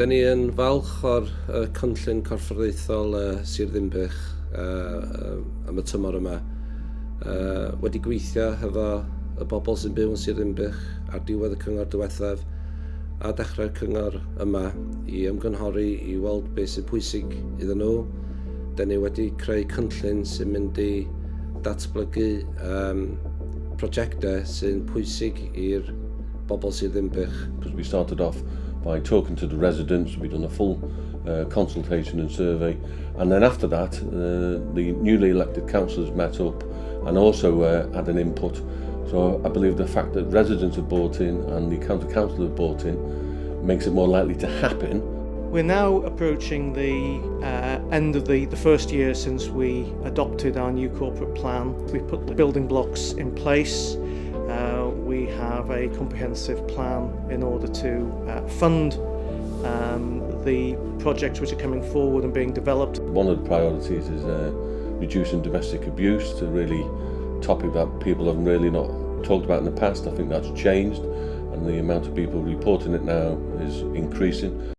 Da ni yn falch o'r cynllun corfforaethol Sir Ddinbych am y tymor yma. Wedi gweithio hefo y bobl sy'n byw yn Sir Ddinbych ar diwedd y cyngor diwethaf a dechrau'r cyngor yma i ymgynghori i weld beth sy'n pwysig iddyn nhw. Da ni wedi creu cynllun sy'n mynd i datblygu prosiectau sy'n pwysig i'r bobl Sir Ddinbych. Because we started off by talking to the residents, we've done a full consultation and survey, and then after that the newly elected councillors met up and also had an input. So I believe the fact that residents have bought in and the county council have bought in makes it more likely to happen. We're now approaching the end of the first year since we adopted our new corporate plan. We've put the building blocks in place. We have a comprehensive plan in order to fund the projects which are coming forward and being developed. One of the priorities is reducing domestic abuse, to really topic that people haven't really not talked about in the past. I think that's changed, and the amount of people reporting it now is increasing.